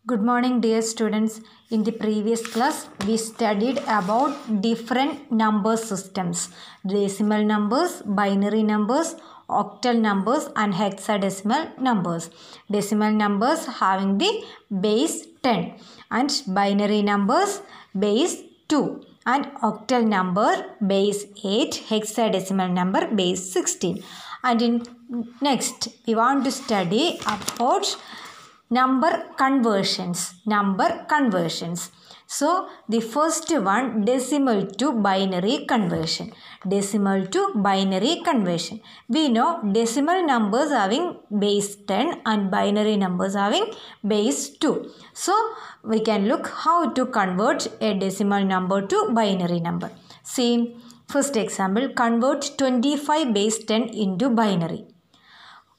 Good morning, dear students. In the previous class, we studied about different number systems: decimal numbers, binary numbers, octal numbers, and hexadecimal numbers. Decimal numbers having the base 10, and binary numbers base 2, and octal number base 8, hexadecimal number base 16. And in next, we want to study about number conversions. So the first one, decimal to binary conversion. We know decimal numbers having base 10 and binary numbers having base 2. So we can look how to convert a decimal number to binary number. See, first example, convert 25 base 10 into binary.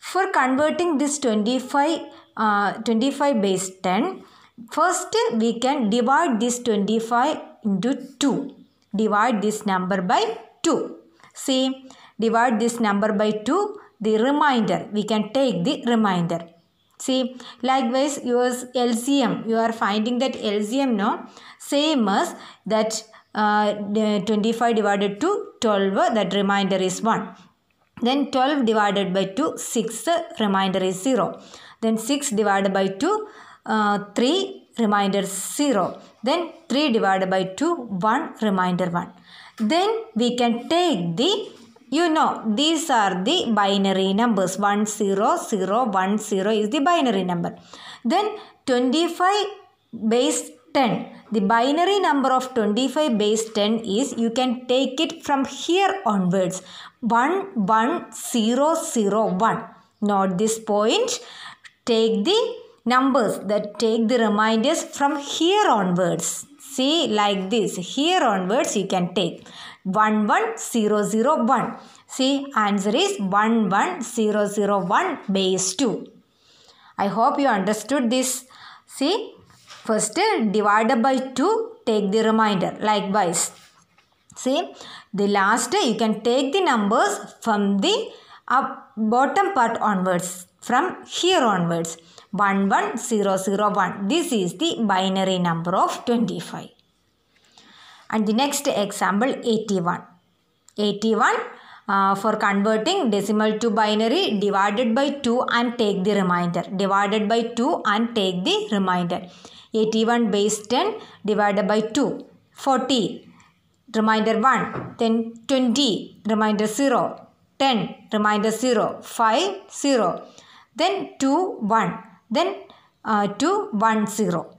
For converting this 25 base 10, first we can divide this 25 into 2. Divide this number by 2. See, divide this number by 2. The remainder, we can take the remainder. See, likewise yours LCM, you are finding that LCM no same as that 25 divided to 12, that remainder is 1. Then 12 divided by 2, 6, remainder is 0. Then 6 divided by 2, 3, remainder 0. Then 3 divided by 2, 1, remainder 1. Then we can take the, these are the binary numbers. 1, 0, 0, 1, 0 is the binary number. Then 25 base 10. The binary number of 25 base 10 is, you can take it from here onwards. 1, 1, 0, 0, 1. Note this point. Take the numbers, take the reminders from here onwards. See, like this. Here onwards you can take 1, 1, 0, 0, 1. See, answer is 1, 1, 0, 0, 1 base 2. I hope you understood this. See, first divided by 2, take the remainder. Likewise, see, the last you can take the numbers from the bottom part onwards, from here onwards. 1, 1, 0, 0, 1. This is the binary number of 25. And the next example, 81. 81, for converting decimal to binary, divided by 2 and take the remainder. Divided by 2 and take the remainder. 81 base 10 divided by 2. 40, remainder 1. Then 20, remainder 0. 10, remainder 0. 5, 0. Then 2, 1. Then 2, 1, 0.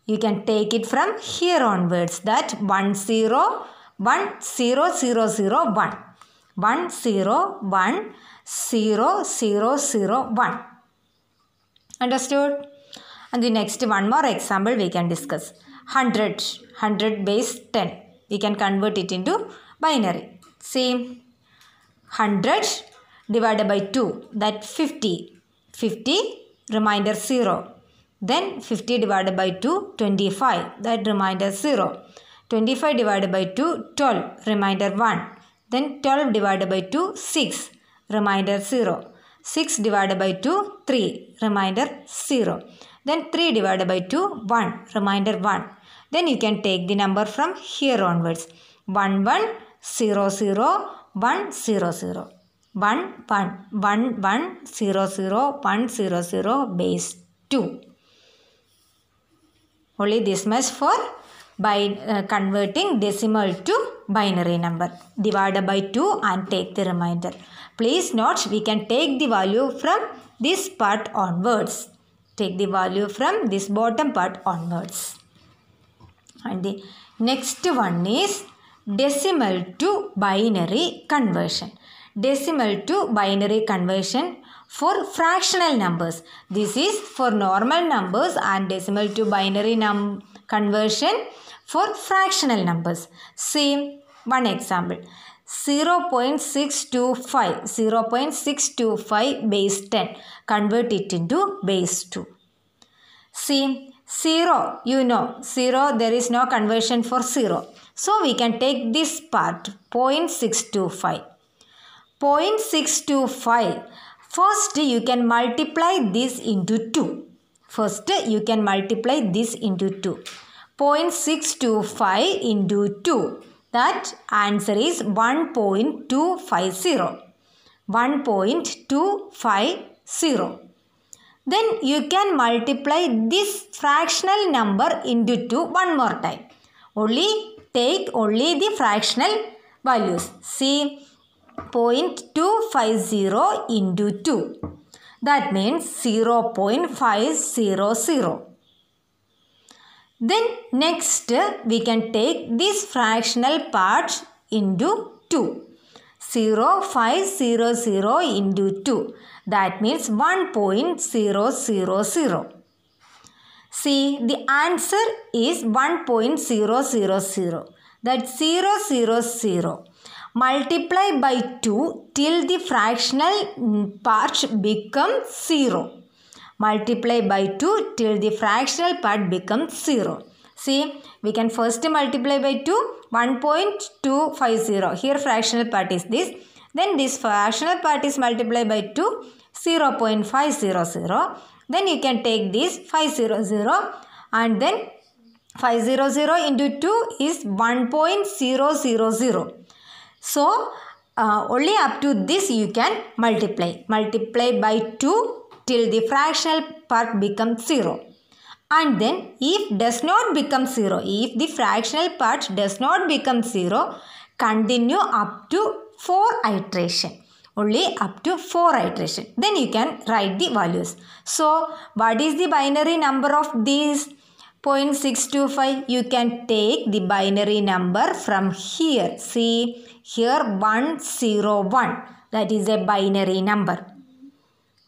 You can take it from here onwards, that 1, 0, 1, 0, 0, 0, 1. 1, 0, 1, 0, 0, 0, 1. Understood? And the next one more example we can discuss. 100 base 10. We can convert it into binary. See, 100 divided by 2, that 50. 50, remainder 0. Then 50 divided by 2, 25, that remainder 0. 25 divided by 2, 12, remainder 1. Then 12 divided by 2, 6, remainder 0. 6 divided by 2, 3, remainder 0. Then 3 divided by 2, 1, remainder 1. Then you can take the number from here onwards. 1, 1, 0, 0, 1, 0, 0. 1, 1, 1, 1, 0, 0, 1, 0, 0, base 2. Only this much for converting decimal to binary number. Divided by 2 and take the remainder. Please note, we can take the value from this part onwards. Take the value from this bottom part onwards. And the next one is decimal to binary conversion. Decimal to binary conversion for fractional numbers. This is for normal numbers, and decimal to binary conversion for fractional numbers. See one example. 0.625 base 10. Convert it into base 2. See, 0, 0, there is no conversion for 0. So we can take this part, 0.625. 0.625. First, you can multiply this into 2. First, you can multiply this into 2. 0.625 into 2. That answer is 1.250. 1.250. Then you can multiply this fractional number into 2 one more time. Take only the fractional values. See, 0.250 into 2. That means 0.500. Then next we can take this fractional part into 2. 0.500 into 2. That means 1.000. See, the answer is 1.000. That's 000. Multiply by 2 till the fractional part becomes 0. Multiply by 2 till the fractional part becomes 0. See, we can first multiply by 2, 1.250. Here fractional part is this. Then this fractional part is multiplied by 2, 0.500. Then you can take this 500 and then 500 into 2 is 1.000. So, only up to this you can multiply. Multiply by 2 till the fractional part becomes 0. And then if does not become 0, if the fractional part does not become 0, continue up to 4 iteration. Only up to 4 iteration. Then you can write the values. So, what is the binary number of these 0.625? You can take the binary number from here. See, here 101. That is a binary number.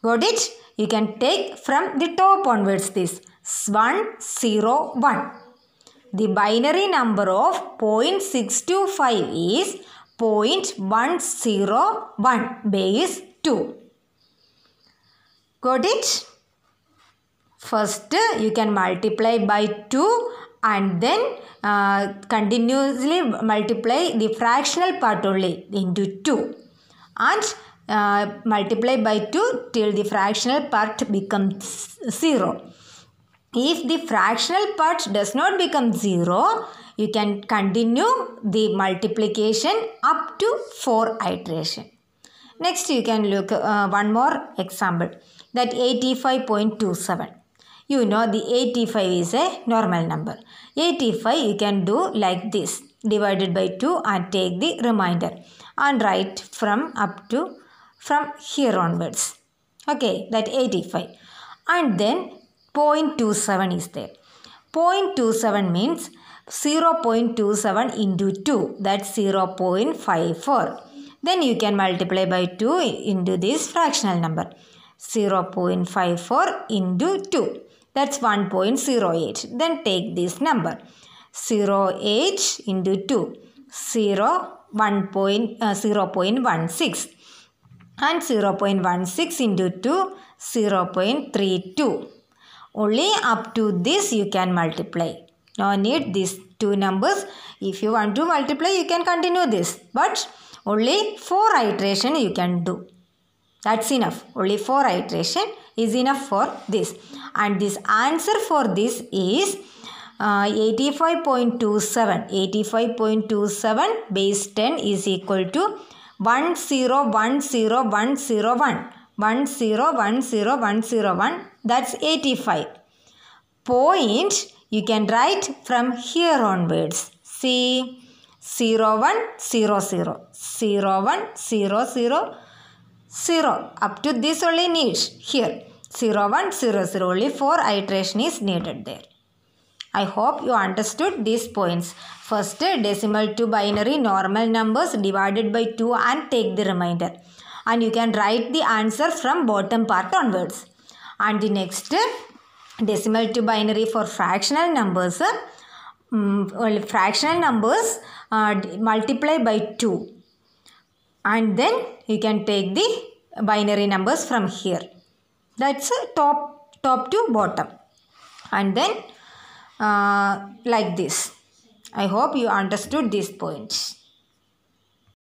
Got it? You can take from the top onwards this 101. The binary number of 0.625 is 0.101 base 2. Got it? First, you can multiply by 2 and then continuously multiply the fractional part only into 2. And multiply by 2 till the fractional part becomes 0. If the fractional part does not become 0, you can continue the multiplication up to 4 iteration. Next you can look one more example, that 85.27. You know the 85 is a normal number. 85 you can do like this, divided by 2 and take the remainder and write from here onwards. Okay, that 85. And then 0.27 is there. 0.27 means 0.27 into 2, that's 0.54. Then you can multiply by 2 into this fractional number. 0.54 into 2, that's 1.08. Then take this number. 0.8 into 2, 0.16. And 0.16 into 2, 0.32. Only up to this you can multiply. No need these two numbers. If you want to multiply, you can continue this. But only 4 iteration you can do. That's enough. Only 4 iteration is enough for this. And this answer for this is 85.27. 85.27 base 10 is equal to 1010101. 1010101. That's 85. Point you can write from here onwards. See, 0100, 0100, 0. Up to this only needs here. 0100, only 4 iteration is needed there. I hope you understood these points. First, decimal to binary normal numbers divided by 2 and take the remainder. And you can write the answer from bottom part onwards. And the next, decimal to binary for fractional numbers. Fractional numbers multiply by 2. And then you can take the binary numbers from here. That's top to bottom. And then like this. I hope you understood these points.